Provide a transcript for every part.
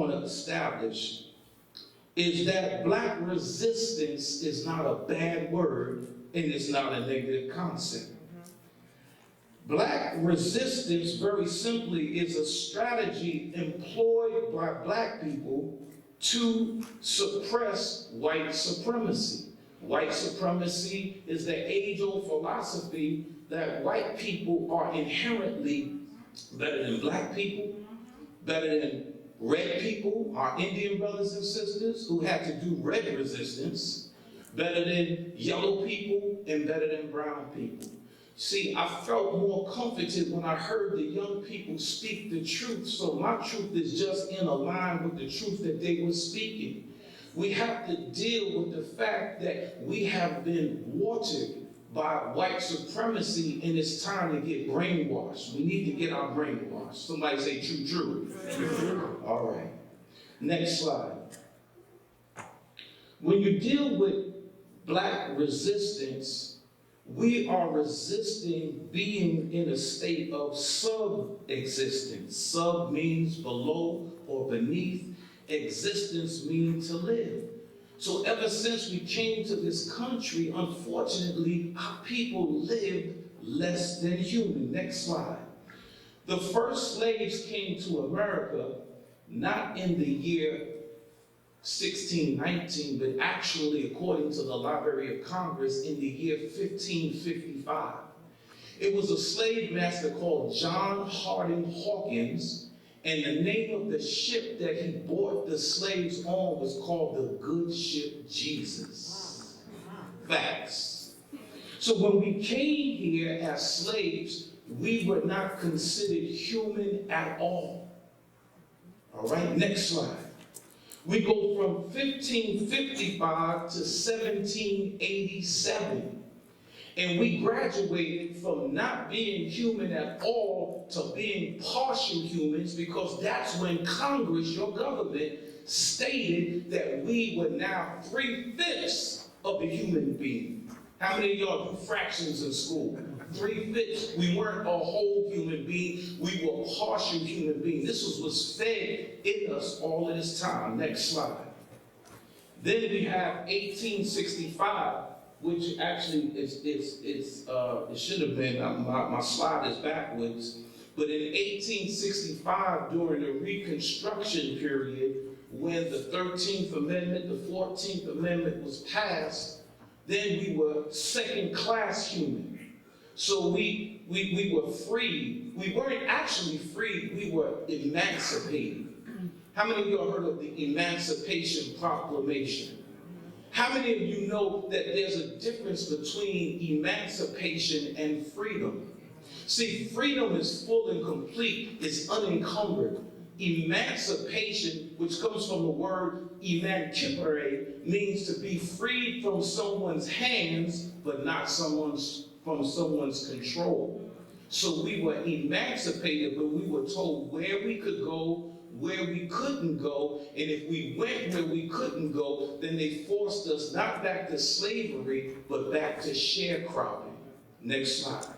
want to establish is that black resistance is not a bad word and it's not a negative concept. Black resistance, very simply, is a strategy employed by black people to suppress white supremacy. White supremacy is the age-old philosophy that white people are inherently better than black people, better than red people, our Indian brothers and sisters who had to do red resistance, better than yellow people, and better than brown people. See, I felt more comforted when I heard the young people speak the truth, so my truth is just in line with the truth that they were speaking. We have to deal with the fact that we have been watered by white supremacy, and it's time to get brainwashed. We need to get our brain washed. Somebody say true, true. All right. Next slide. When you deal with black resistance, we are resisting being in a state of sub-existence. Sub means below or beneath. Existence means to live. So ever since we came to this country, unfortunately, our people live less than human. Next slide. The first slaves came to America not in the year 1619, but actually, according to the Library of Congress, in the year 1555. It was a slave master called John Harding Hawkins, and the name of the ship that he brought the slaves on was called the Good Ship Jesus. Facts. So when we came here as slaves, we were not considered human at all. All right, next slide. We go from 1555 to 1787. And we graduated from not being human at all to being partial humans, because that's when Congress, your government, stated that we were now 3/5 of a human being. How many of y'all do fractions in school? 3/5. We weren't a whole human being. We were partial human beings. This was what's fed in us all of this time. Next slide. Then we have 1865. Which actually it should have been, my slide is backwards, but in 1865, during the Reconstruction period, when the 13th Amendment, the 14th Amendment was passed, then we were second-class human. So we were free. We weren't actually free, we were emancipated. How many of y'all heard of the Emancipation Proclamation? How many of you know that there's a difference between emancipation and freedom? See, freedom is full and complete, it's unencumbered. Emancipation, which comes from the word emancipare, means to be freed from someone's hands, but not from someone's control. So we were emancipated, but we were told where we could go, where we couldn't go, and if we went where we couldn't go, then they forced us not back to slavery, but back to sharecropping. Next slide.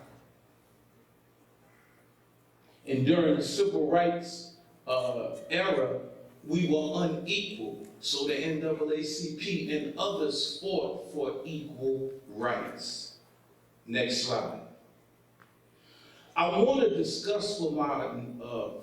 And during the civil rights era, we were unequal. So the NAACP and others fought for equal rights. Next slide. I want to discuss for my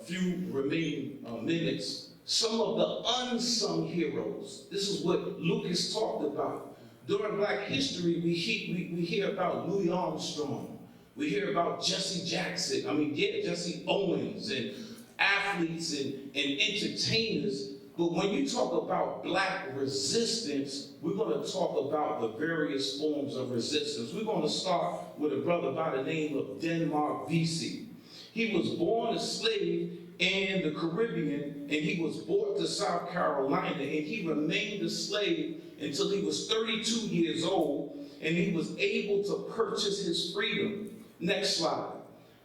few remaining minutes some of the unsung heroes. This is what Lucas talked about. During Black history, we hear about Louis Armstrong. We hear about Jesse Jackson. Jesse Owens, and athletes and entertainers. But when you talk about black resistance, we're going to talk about the various forms of resistance. We're going to start with a brother by the name of Denmark Vesey. He was born a slave in the Caribbean, and he was brought to South Carolina, and he remained a slave until he was 32 years old, and he was able to purchase his freedom. Next slide.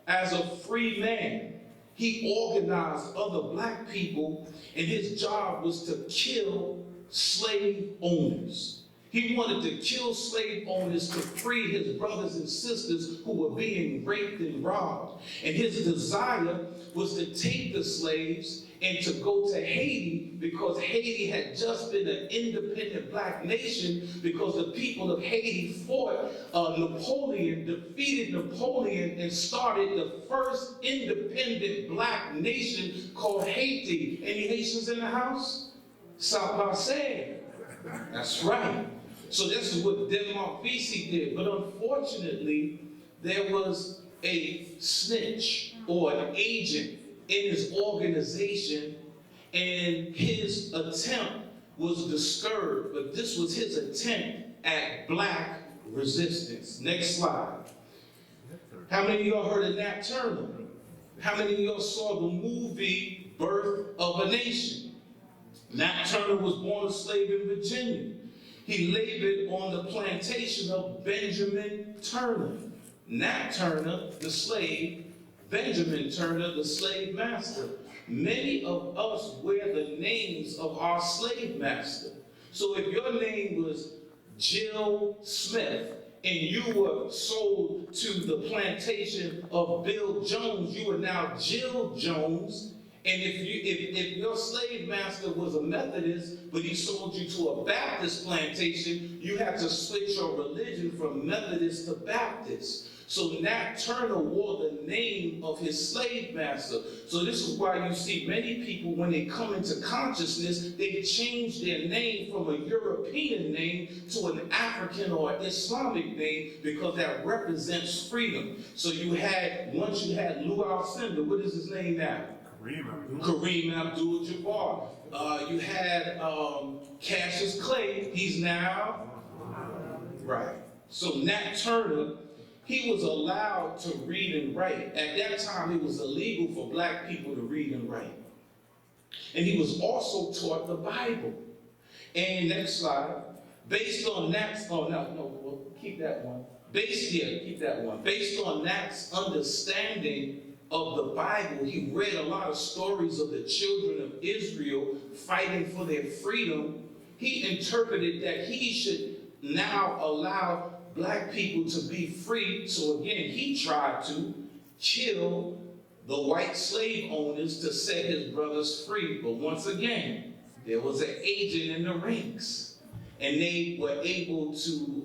As a free man, he organized other black people, and his job was to kill slave owners. He wanted to kill slave owners to free his brothers and sisters who were being raped and robbed. And his desire was to take the slaves and to go to Haiti, because Haiti had just been an independent black nation, because the people of Haiti fought Napoleon, defeated Napoleon, and started the first independent black nation called Haiti. Any Haitians in the house? Saint-Passé. That's right. So this is what Denmark VC did. But unfortunately, there was a snitch or an agent in his organization, and his attempt was disturbed. But this was his attempt at black resistance. Next slide. How many of y'all heard of Nat Turner? How many of y'all saw the movie Birth of a Nation? Nat Turner was born a slave in Virginia. He labored on the plantation of Benjamin Turner. Nat Turner, the slave, Benjamin Turner, the slave master. Many of us wear the names of our slave master. So if your name was Jill Smith and you were sold to the plantation of Bill Jones, you are now Jill Jones. And if your slave master was a Methodist, but he sold you to a Baptist plantation, you had to switch your religion from Methodist to Baptist. So Nat Turner wore the name of his slave master. So this is why you see many people, when they come into consciousness, they change their name from a European name to an African or Islamic name, because that represents freedom. So once you had Lou Alcindor, what is his name now? Kareem Abdul-Jabbar. You had Cassius Clay. He's now right. So Nat Turner, he was allowed to read and write. At that time, it was illegal for black people to read and write. And he was also taught the Bible. And next slide. Based on Nat's, keep that one. Keep that one. Based on Nat's understanding of the Bible, he read a lot of stories of the children of Israel fighting for their freedom. He interpreted that he should now allow black people to be free. So again, he tried to kill the white slave owners to set his brothers free. But once again, there was an agent in the ranks. And they were able to,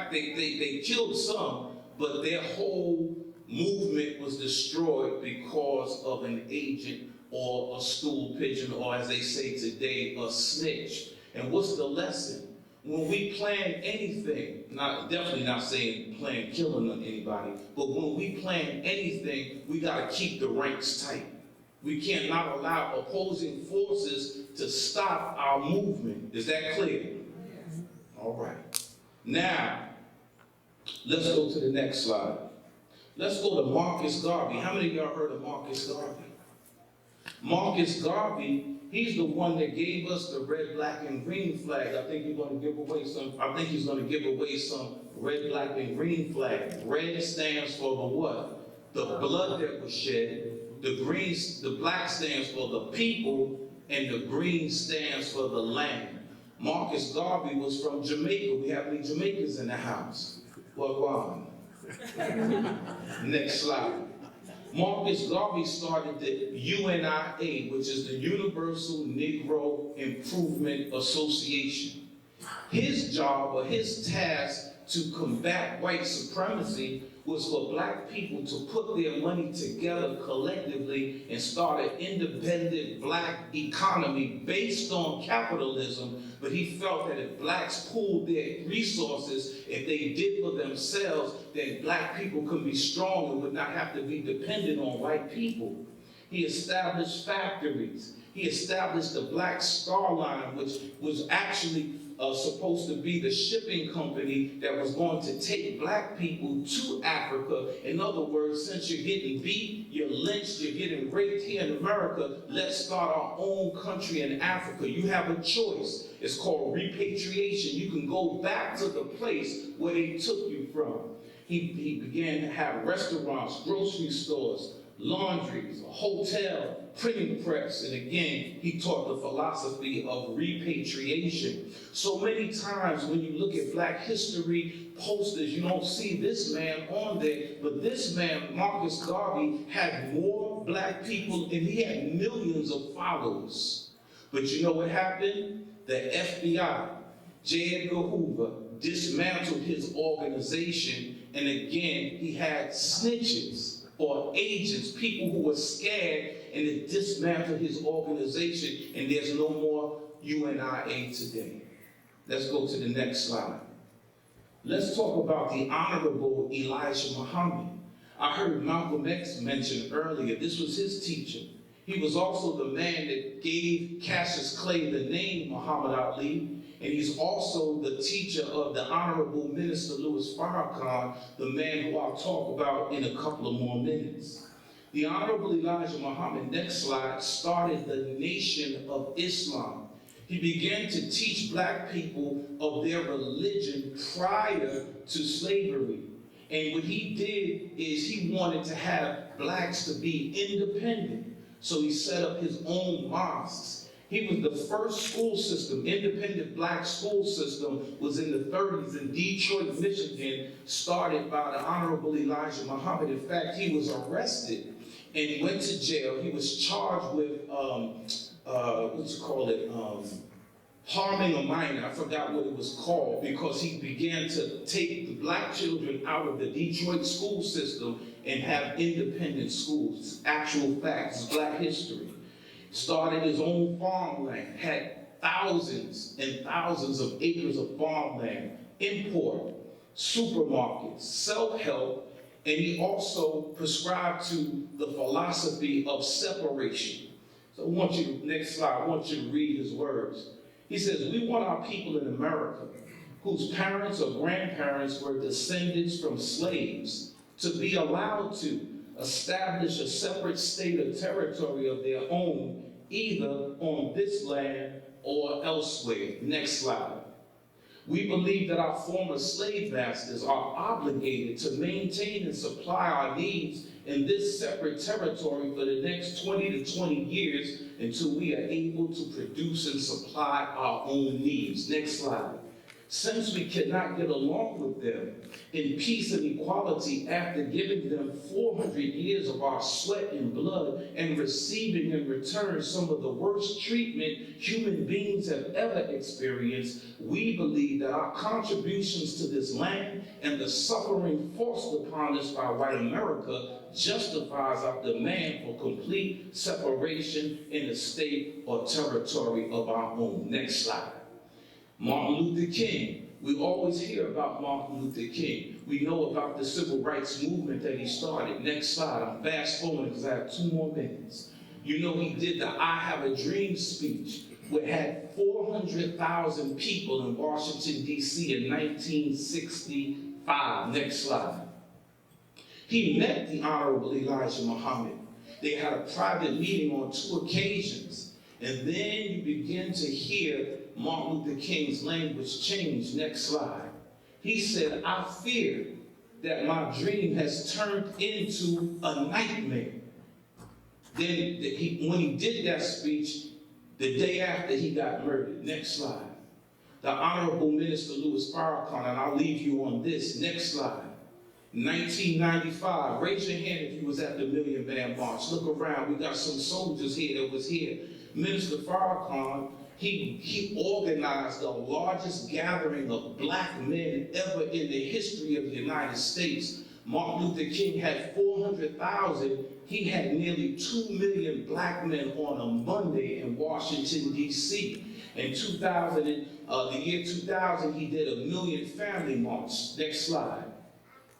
they killed some, but their whole movement was destroyed because of an agent or a stool pigeon, or as they say today, a snitch. And what's the lesson? When we plan anything, definitely not saying plan killing on anybody, but when we plan anything, we got to keep the ranks tight. We can't not allow opposing forces to stop our movement. Is that clear? Yes. All right. Now, let's go to the next slide. Let's go to Marcus Garvey. How many of y'all heard of Marcus Garvey? Marcus Garvey, he's the one that gave us the red, black, and green flag. I think he's going to give away some red, black, and green flag. Red stands for the what? The blood that was shed. The black stands for the people, and the green stands for the land. Marcus Garvey was from Jamaica. We have any Jamaicans in the house? Well, next slide. Marcus Garvey started the UNIA, which is the Universal Negro Improvement Association. His job, or his task, to combat white supremacy was for black people to put their money together collectively and start an independent black economy based on capitalism. But he felt that if blacks pooled their resources, if they did for themselves, then black people could be strong and would not have to be dependent on white people. He established factories. He established the Black Star Line, which was actually supposed to be the shipping company that was going to take black people to Africa. In other words, since you're getting beat, you're lynched, you're getting raped here in America, let's start our own country in Africa. You have a choice. It's called repatriation. You can go back to the place where they took you from. He began to have restaurants, grocery stores, laundries, a hotel, printing press, and again, he taught the philosophy of repatriation. So many times when you look at Black history posters, you don't see this man on there, but this man, Marcus Garvey, had more Black people, and he had millions of followers. But you know what happened? The FBI, J. Edgar Hoover, dismantled his organization, and again, he had snitches or agents, people who were scared, and it dismantled his organization, and there's no more UNIA today. Let's go to the next slide. Let's talk about the Honorable Elijah Muhammad. I heard Malcolm X mention earlier, this was his teacher. He was also the man that gave Cassius Clay the name Muhammad Ali, and he's also the teacher of the Honorable Minister Louis Farrakhan, the man who I'll talk about in a couple of more minutes. The Honorable Elijah Muhammad, next slide, started the Nation of Islam. He began to teach Black people of their religion prior to slavery. And what he did is he wanted to have Blacks to be independent. So he set up his own mosques. He was the first school system, independent Black school system, was in the 30s in Detroit, Michigan, started by the Honorable Elijah Muhammad. In fact, he was arrested and he went to jail. He was charged with, harming a minor. I forgot what it was called, because he began to take the Black children out of the Detroit school system and have independent schools. Actual facts, Black history. Started his own farmland, had thousands and thousands of acres of farmland, import, supermarkets, self-help, and he also prescribed to the philosophy of separation. So I want you, next slide, I want you to read his words. He says, we want our people in America, whose parents or grandparents were descendants from slaves, to be allowed to establish a separate state or territory of their own, either on this land or elsewhere. Next slide. We believe that our former slave masters are obligated to maintain and supply our needs in this separate territory for the next 20 to 20 years until we are able to produce and supply our own needs. Next slide. Since we cannot get along with them in peace and equality after giving them 400 years of our sweat and blood and receiving in return some of the worst treatment human beings have ever experienced, we believe that our contributions to this land and the suffering forced upon us by white America justifies our demand for complete separation in a state or territory of our own. Next slide. Martin Luther King. We always hear about Martin Luther King. We know about the civil rights movement that he started. Next slide. I'm fast forwarding because I have 2 more minutes. You know, he did the I Have a Dream speech, which had 400,000 people in Washington, D.C. in 1965. Next slide. He met the Honorable Elijah Muhammad. They had a private meeting on 2 occasions. And then you begin to hear Martin Luther King's language change. Next slide. He said, I fear that my dream has turned into a nightmare. Then when he did that speech, the day after he got murdered. Next slide. The Honorable Minister Louis Farrakhan, and I'll leave you on this. Next slide. 1995, raise your hand if you was at the Million Man March. Look around, we got some soldiers here that was here. Minister Farrakhan, he organized the largest gathering of Black men ever in the history of the United States. Martin Luther King had 400,000. He had nearly 2 million Black men on a Monday in Washington, D.C. In the year 2000, he did a Million Family March. Next slide.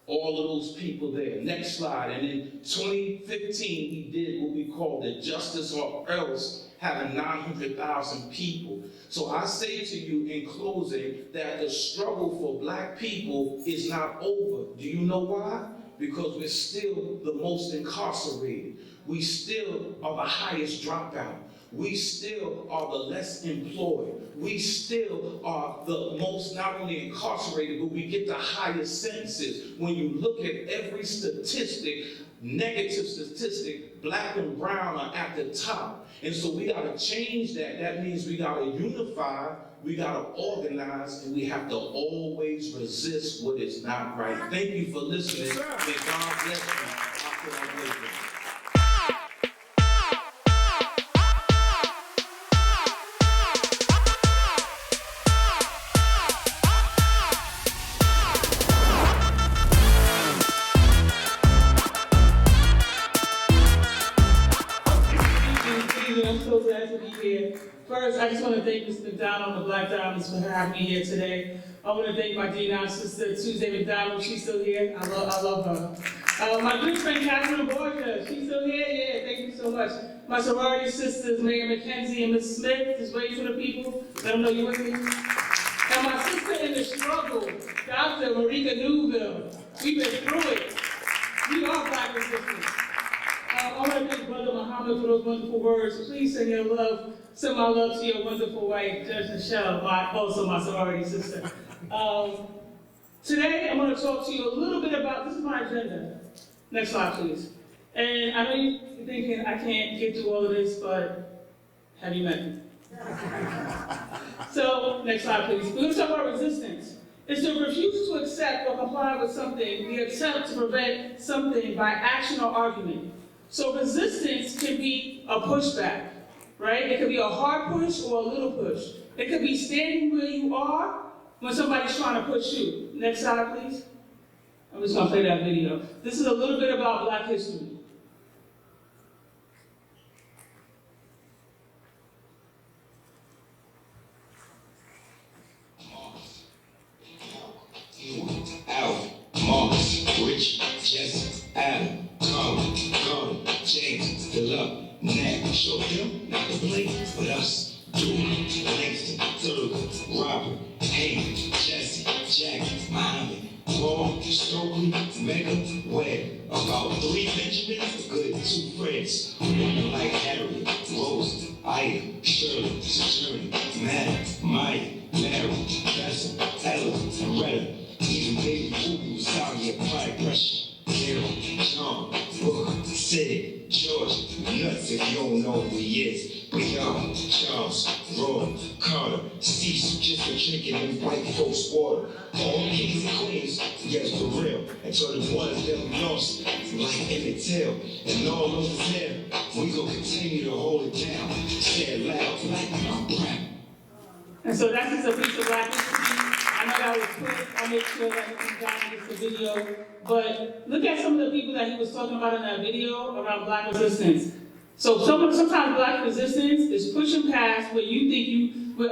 All of those people there. Next slide. And in 2015, he did what we call the Justice or Else, having 900,000 people. So I say to you in closing that the struggle for Black people is not over. Do you know why? Because we're still the most incarcerated. We still are the highest dropout. We still are the less employed. We still are the most not only incarcerated, but we get the highest sentences. When you look at every statistic, negative statistic, black and brown are at the top. And so we gotta change that. That means we gotta unify, we gotta organize, and we have to always resist what is not right. Thank you for listening. May God bless you. I feel I'm waiting. I'm so glad to be here. First, I just want to thank Ms. McDonald and the Black Diamonds for having me here today. I want to thank my D9 sister, Tuesday McDonald. She's still here. I love her. My good friend, Catherine Borgia. She's still here? Yeah, thank you so much. My sorority sisters, Mayor McKenzie and Ms. Smith, just waiting for the people. Let them know you're with me. And my sister in the struggle, Dr. Marika Newville. We've been through it. We are Black resistance. I want to thank Brother Muhammad for those wonderful words. Please send my love to your wonderful wife, Judge Michelle, also my sorority sister. Today, I'm going to talk to you a little bit about, this is my agenda. Next slide, please. And I know you're thinking I can't get through all of this, but have you met me? So, next slide, please. We're going to talk about resistance. It's the refusal to accept or comply with something, the attempt to prevent something by action or argument. So resistance can be a pushback, right? It could be a hard push or a little push. It could be standing where you are when somebody's trying to push you. Next slide, please. I'm just going to play that video. This is a little bit about Black history. Al, Marcus, Rich, Jesse, Adam, Carl, Gordon, James, Philip, Nat, show them not to play with us. Duke, Langston, Thurgood, Robert, Hank, Jesse, Jack, Muhammad, Paul, Stokely, Mega, Webb. About 3 Benjamins, a good 2 friends. One like Harriet, Rose, Ida, Shirley, Sojourner, Matt, Maya, Larry, Tessa, Ella, and Retta. Even baby boo-boos out here applying pressure. Carol, John, Booker, Sid, George, nuts if you don't know who he is. But y'all, Charles, Roy, Carter, Cecil, just for drinking them white folks' water. All kings and queens, yes, for real. Until the ones that we lost, like Emmett Till. And all those there, we gonna continue to hold it down. Say it loud, like I'm proud. And so that's just a piece of Black history. I know that was quick. I'll make sure that Mr. John gets the video. But look at some of the people that he was talking about in that video around Black resistance. So sometimes Black resistance is pushing past where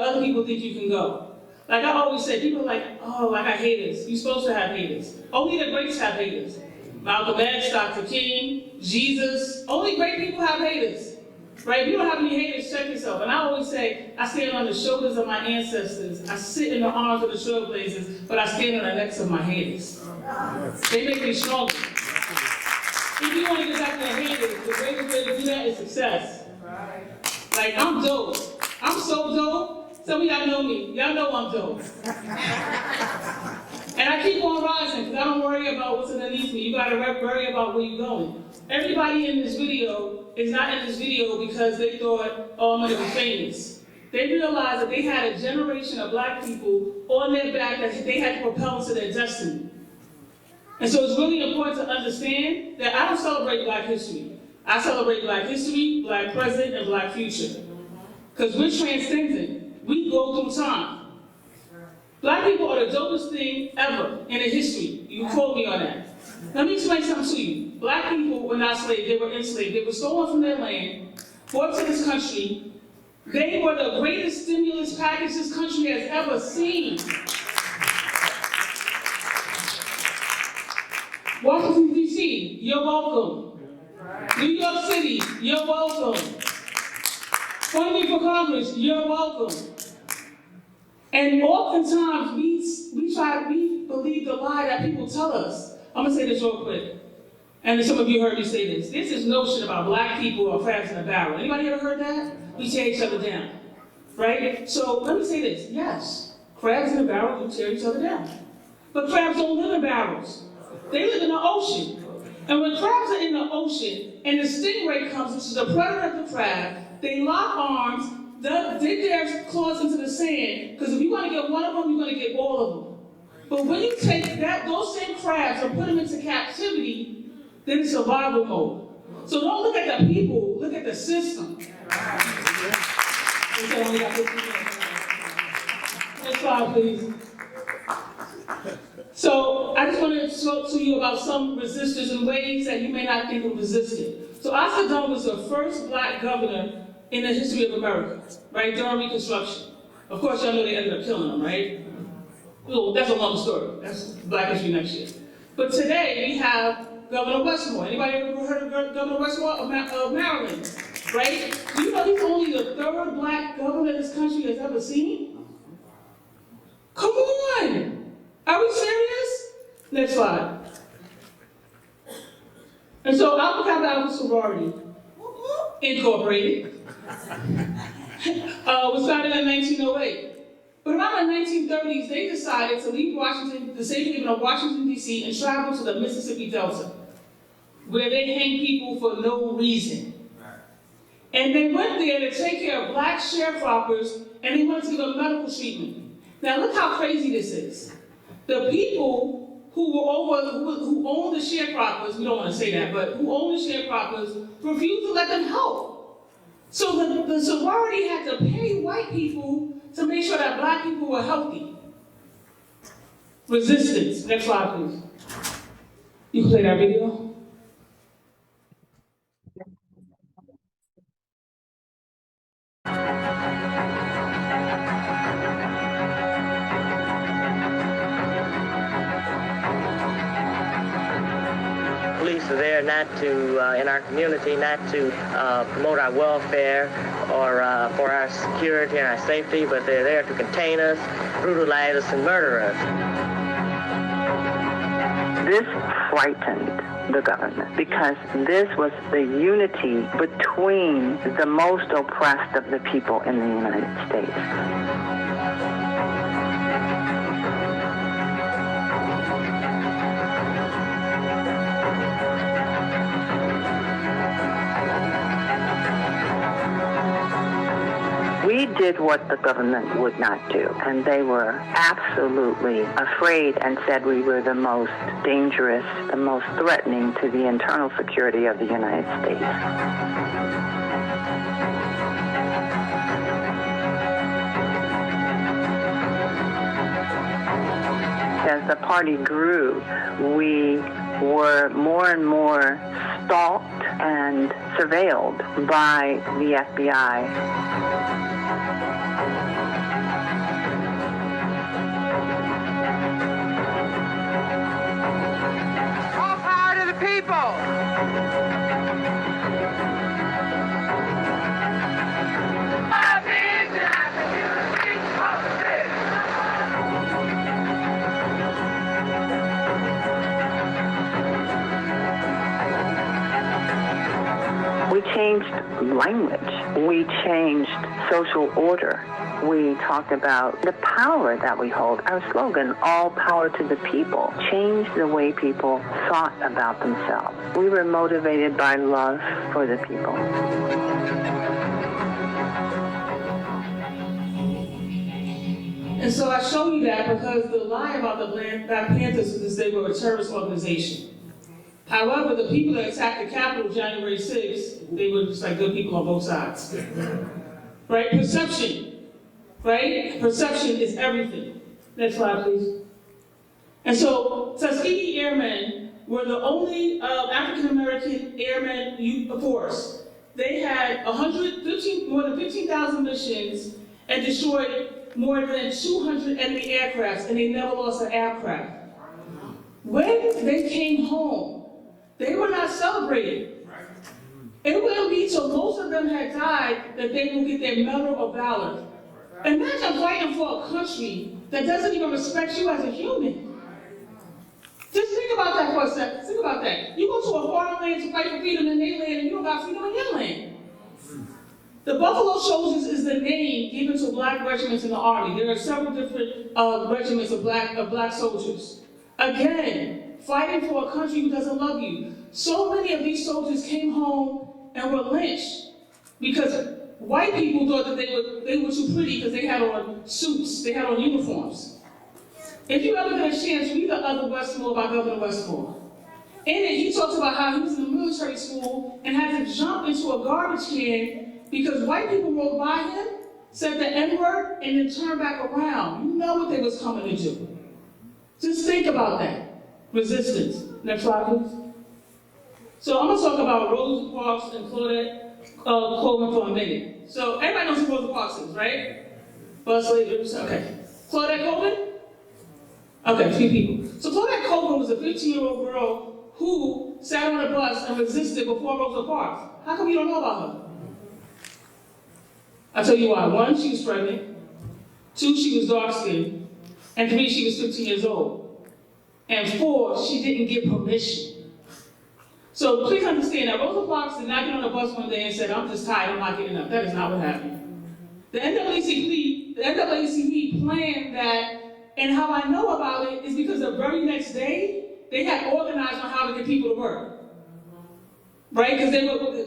other people think you can go. Like I always say, people are like, oh, I got haters. You're supposed to have haters. Only the greats have haters. Malcolm X, Dr. King, Jesus. Only great people have haters. Right? If you don't have any haters, check yourself. And I always say, I stand on the shoulders of my ancestors. I sit in the arms of the trailblazers, but I stand on the necks of my haters. They make me stronger. If you want to get back to the haters, the greatest way to do that is success. Like, I'm dope. I'm so dope. Some of y'all know me. Y'all know I'm dope. And I keep on rising because I don't worry about what's underneath me. You got to worry about where you're going. Everybody in this video is not in this video because they thought, oh, I'm going to be famous. They realized that they had a generation of Black people on their back that they had to propel into their destiny. And so it's really important to understand that I don't celebrate Black history. I celebrate Black history, Black present, and Black future. Because we're transcendent. We go through time. Black people are the dopest thing ever in the history. You can quote me on that. Let me explain something to you. Black people were not slaves, they were enslaved. They were stolen from their land, brought to this country. They were the greatest stimulus package this country has ever seen. Washington, D.C., you're welcome. New York City, you're welcome. Funding for Congress, you're welcome. And oftentimes, we believe the lie that people tell us. I'm going to say this real quick. And some of you heard me say this. This is no shit about Black people or crabs in a barrel. Anybody ever heard that? We tear each other down. Right? So let me say this. Yes, crabs in a barrel do tear each other down. But crabs don't live in barrels. They live in the ocean. And when crabs are in the ocean, and the stingray comes, which is a predator of the crab, they lock arms, dig their claws into the sand, because if you want to get one of them, you're going to get all of them. But when you take those same crabs and put them into captivity, then it's survival mode. So don't look at the people, look at the system. Next slide, please. So I just want to talk to you about some resistors and ways that you may not think of resisting. So Oscar Dunn was the first black governor in the history of America, right, during Reconstruction. Of course, y'all know they ended up killing him, right? Well, that's a long story. That's Black History next year. But today, we have Governor Westmore. Anybody ever heard of Governor Westmore of Maryland? Right? Do you know he's only the third black governor this country has ever seen? Come on! Are we serious? Next slide. And so Alpha Kappa Alpha Sorority Incorporated was founded in 1908. But around the 1930s, they decided to leave Washington, the safe haven of Washington, D.C., and travel to the Mississippi Delta, where they hang people for no reason. And they went there to take care of black sharecroppers, and they wanted to give them medical treatment. Now look how crazy this is. The people who owned the sharecroppers, we don't want to say that, but who owned the sharecroppers, refused to let them help. So the sorority had to pay white people to make sure that black people were healthy. Resistance. Next slide, please. You can play that video. Police are there not to, in our community, not to promote our welfare or for our security and our safety, but they're there to contain us, brutalize us, and murder us. This frightened the government because this was the unity between the most oppressed of the people in the United States. We did what the government would not do, and they were absolutely afraid and said we were the most dangerous, the most threatening to the internal security of the United States. As the party grew, we were more and more stalked and surveilled by the FBI. All power to the people! We changed language. We changed social order. We talked about the power that we hold. Our slogan, all power to the people, changed the way people thought about themselves. We were motivated by love for the people. And so I show you that because the lie about the Black Panthers is they were a terrorist organization. However, the people that attacked the Capitol January 6th, they were just like good people on both sides. Right? Perception. Right? Perception is everything. Next slide, please. And so, Tuskegee Airmen were the only African-American airmen force. They had more than 15,000 missions and destroyed more than 200 enemy aircrafts, and they never lost an aircraft. When they came home, they were not celebrated. It wouldn't be till most of them had died that they will get their Medal of Valor. Imagine fighting for a country that doesn't even respect you as a human. Just think about that for a second. Think about that. You go to a foreign land to fight for freedom in their land and you don't got freedom in your land. The Buffalo Soldiers is the name given to black regiments in the Army. There are several different regiments of black soldiers. Again, fighting for a country who doesn't love you. so many of these soldiers came home and were lynched because white people thought that they were too pretty because they had on suits, they had on uniforms. If you ever get a chance, read the other Westmore by Governor Westmore. In it, he talks about how he was in a military school and had to jump into a garbage can because white people rode by him, said the N-word, and then turned back around. You know what they was coming to do. Just think about that. Resistance. Next slide, please. So I'm going to talk about Rosa Parks and Claudette Colvin for a minute. So everybody knows who Rosa Parks is, right? Bus leaders, okay. Claudette Colvin? Okay, a few people. So Claudette Colvin was a 15-year-old girl who sat on a bus and resisted before Rosa Parks. How come you don't know about her? I'll tell you why. 1, she was pregnant. 2, she was dark-skinned. And 3, she was 15 years old. And 4, she didn't get permission. So please understand that Rosa Parks did not get on a bus one day and said, I'm just tired, I'm not getting up. That is not what happened. The NAACP planned that, and how I know about it is because the very next day, they had organized on how to get people to work. Right? Because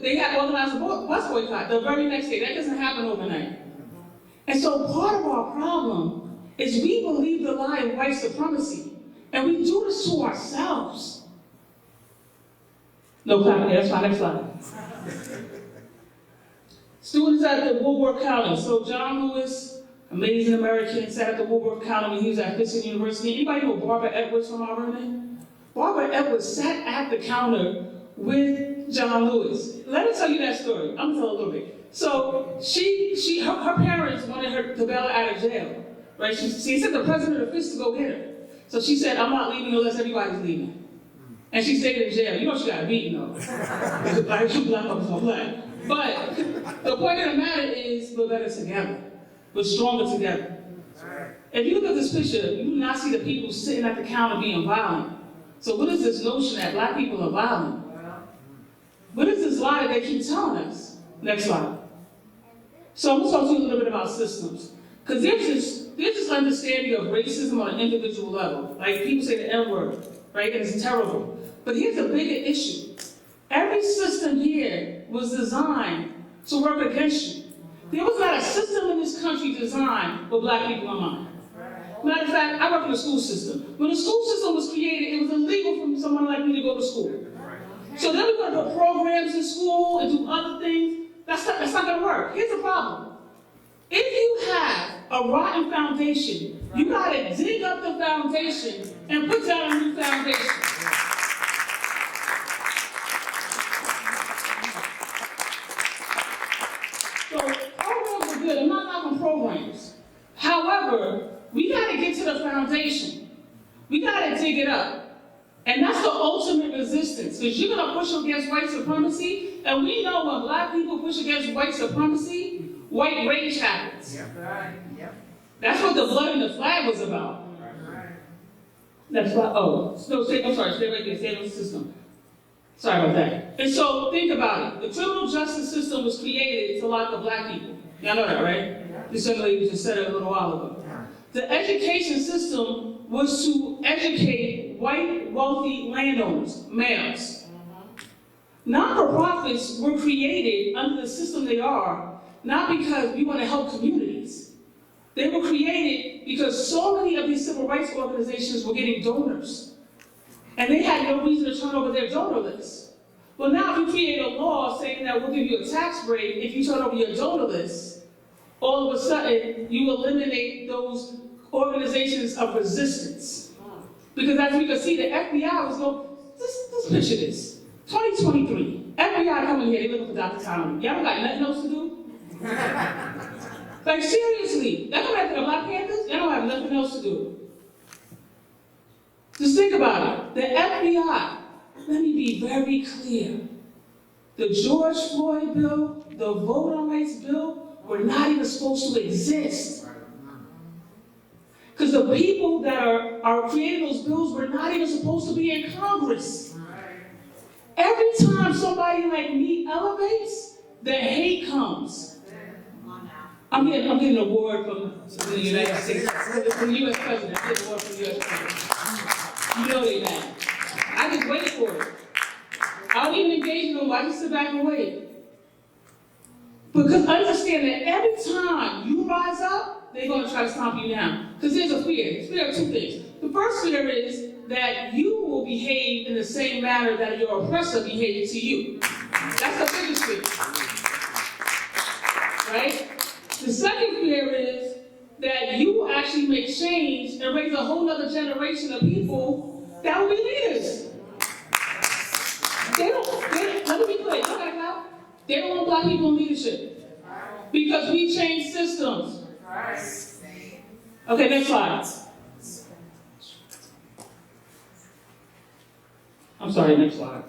they had organized a bus boycott the very next day. That doesn't happen overnight. And so part of our problem is we believe the lie of white supremacy. And we do this to ourselves. No clapping there, that's fine, next slide. Students at the Woolworth County. So John Lewis, amazing American, sat at the Woolworth County when he was at Fisk University. Anybody know Barbara Edwards from our room? Barbara Edwards sat at the counter with John Lewis. Let me tell you that story. I'm gonna tell a little bit. So her parents wanted her to bail her out of jail, right? She sent the president of Fisk to go get her. So she said, I'm not leaving unless everybody's leaving. And she stayed in jail. You know she got beaten though. Like two black folks on black. But the point of the matter is we're better together. We're stronger together. If you look at this picture, you do not see the people sitting at the counter being violent. So what is this notion that black people are violent? What is this lie that they keep telling us? Next slide. So I'm going to talk to you a little bit about systems. Because there's this understanding of racism on an individual level. Like people say the N-word, right? And it's terrible. But here's a bigger issue. Every system here was designed to work against you. There was not a system in this country designed with black people in mind. Matter of fact, I work in the school system. When the school system was created, it was illegal for someone like me to go to school. So then we're going to put programs in school and do other things. That's not going to work. Here's the problem. If you have a rotten foundation, you got to dig up the foundation and put down a new foundation. So programs are good. I'm not knocking programs. However, we got to get to the foundation. We got to dig it up. And that's the ultimate resistance, because you're going to push against white supremacy, and we know when black people push against white supremacy, white rage happens. That's what the blood and the flag was about. That's why, I'm sorry, stay right there, stay in the system. Sorry about that. And so, think about it. The criminal justice system was created to lock up black people. Y'all know that, right? This young lady just said it a little while ago. The education system was to educate white, wealthy landowners, males. Non-for-profits were created under the system they are, not because we want to help communities. They were created because so many of these civil rights organizations were getting donors. And they had no reason to turn over their donor list. Well, now if you create a law saying that we'll give you a tax break if you turn over your donor list, all of a sudden you eliminate those organizations of resistance. Because as we can see, the FBI was going, let's picture this. 2023, FBI coming here, they looking for Dr. Connally. Y'all got nothing else to do? Like seriously, y'all come after the Black Panthers? Y'all don't have nothing else to do. Just think about it. The FBI, let me be very clear. The George Floyd bill, the voting rights bill, were not even supposed to exist. Because the people that are creating those bills were not even supposed to be in Congress. Every time somebody like me elevates, the hate comes. I'm getting an award from the United States, from the U.S. President. I'm getting an award from the U.S. President. You know they mad. I just wait for it. I just sit back and wait. Because understand that every time you rise up, they're going to try to stomp you down. Because there's a fear. There's fear of two things. The first fear is that you will behave in the same manner that your oppressor behaved to you. That's the biggest fear. Right? The second fear is that you will actually make change and raise a whole other generation of people that will be leaders. Let me be clear, they don't want black people in leadership. Because we change systems. Okay, next slide. I'm sorry, next slide.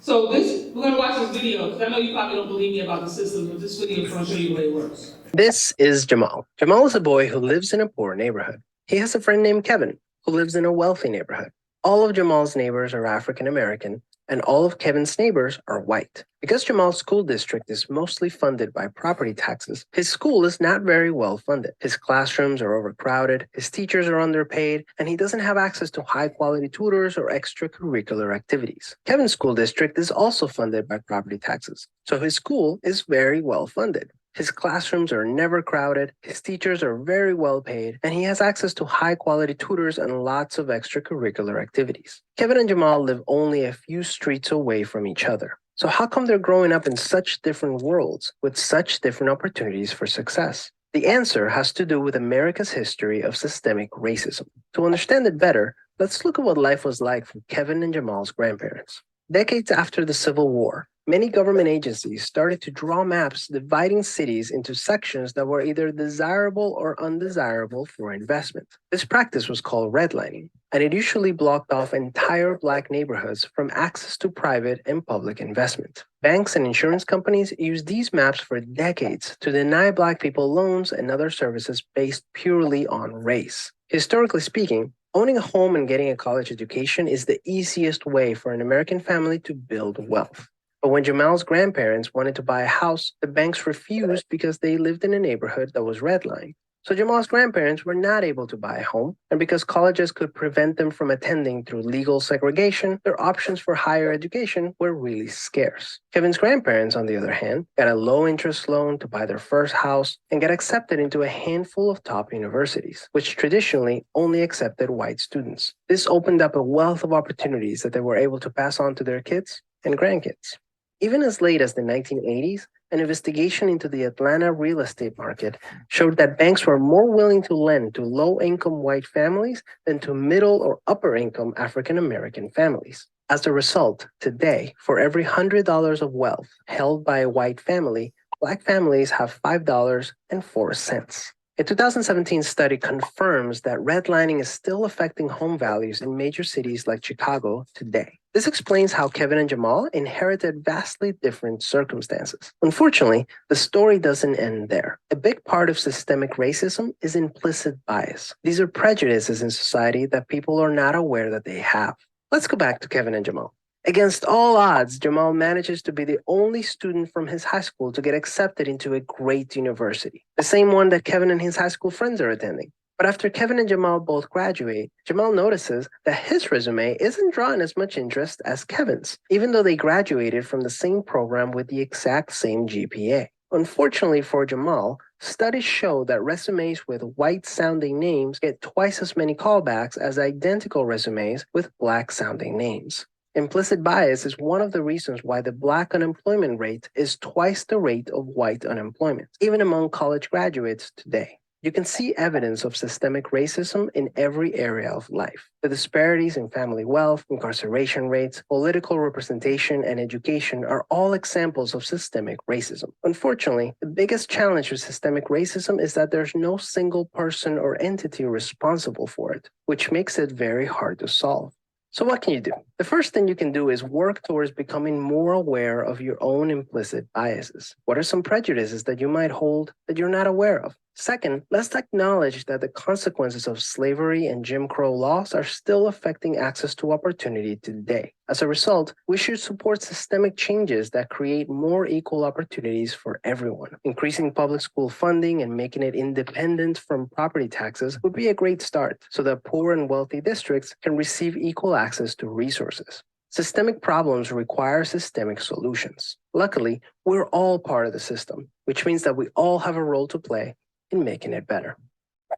So we're going to watch this video, because I know you probably don't believe me about the systems, but this video is going to show you the way it works. This is Jamal. Jamal is a boy who lives in a poor neighborhood. He has a friend named Kevin, who lives in a wealthy neighborhood. All of Jamal's neighbors are African American, and all of Kevin's neighbors are white. Because Jamal's school district is mostly funded by property taxes, his school is not very well funded. His classrooms are overcrowded, his teachers are underpaid, and he doesn't have access to high-quality tutors or extracurricular activities. Kevin's school district is also funded by property taxes, so his school is very well funded. His classrooms are never crowded, his teachers are very well paid, and he has access to high-quality tutors and lots of extracurricular activities. Kevin and Jamal live only a few streets away from each other. So how come they're growing up in such different worlds with such different opportunities for success? The answer has to do with America's history of systemic racism. To understand it better, let's look at what life was like for Kevin and Jamal's grandparents. Decades after the Civil War, many government agencies started to draw maps dividing cities into sections that were either desirable or undesirable for investment. This practice was called redlining, and it usually blocked off entire black neighborhoods from access to private and public investment. Banks and insurance companies used these maps for decades to deny black people loans and other services based purely on race. Historically speaking, owning a home and getting a college education is the easiest way for an American family to build wealth. But when Jamal's grandparents wanted to buy a house, the banks refused because they lived in a neighborhood that was redlined. So Jamal's grandparents were not able to buy a home, and because colleges could prevent them from attending through legal segregation, their options for higher education were really scarce. Kevin's grandparents, on the other hand, got a low-interest loan to buy their first house and got accepted into a handful of top universities, which traditionally only accepted white students. This opened up a wealth of opportunities that they were able to pass on to their kids and grandkids. Even as late as the 1980s, an investigation into the Atlanta real estate market showed that banks were more willing to lend to low-income white families than to middle or upper-income African-American families. As a result, today, for every $100 of wealth held by a white family, black families have $5.04. A 2017 study confirms that redlining is still affecting home values in major cities like Chicago today. This explains how Kevin and Jamal inherited vastly different circumstances. Unfortunately, the story doesn't end there. A big part of systemic racism is implicit bias. These are prejudices in society that people are not aware that they have. Let's go back to Kevin and Jamal. Against all odds, Jamal manages to be the only student from his high school to get accepted into a great university, the same one that Kevin and his high school friends are attending. But after Kevin and Jamal both graduate, Jamal notices that his resume isn't drawing as much interest as Kevin's, even though they graduated from the same program with the exact same GPA. Unfortunately for Jamal, studies show that resumes with white-sounding names get twice as many callbacks as identical resumes with black-sounding names. Implicit bias is one of the reasons why the black unemployment rate is twice the rate of white unemployment, even among college graduates today. You can see evidence of systemic racism in every area of life. The disparities in family wealth, incarceration rates, political representation, and education are all examples of systemic racism. Unfortunately, the biggest challenge with systemic racism is that there's no single person or entity responsible for it, which makes it very hard to solve. So what can you do? The first thing you can do is work towards becoming more aware of your own implicit biases. What are some prejudices that you might hold that you're not aware of? Second, let's acknowledge that the consequences of slavery and Jim Crow laws are still affecting access to opportunity today. As a result, we should support systemic changes that create more equal opportunities for everyone. Increasing public school funding and making it independent from property taxes would be a great start so that poor and wealthy districts can receive equal access to resources. Systemic problems require systemic solutions. Luckily, we're all part of the system, which means that we all have a role to play in making it better.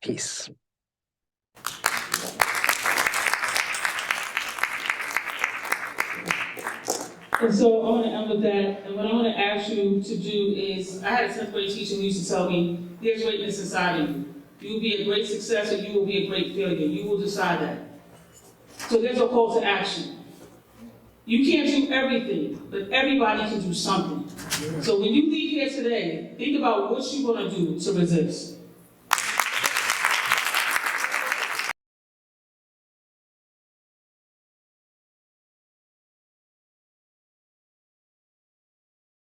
Peace. And so I want to end with that, and what I want to ask you to do is, I had a 10th grade teacher who used to tell me, there's greatness inside of you. You will be a great success or you will be a great failure. You will decide that. So there's a call to action. You can't do everything, but everybody can do something. So when you leave here today, think about what you're going to do to resist.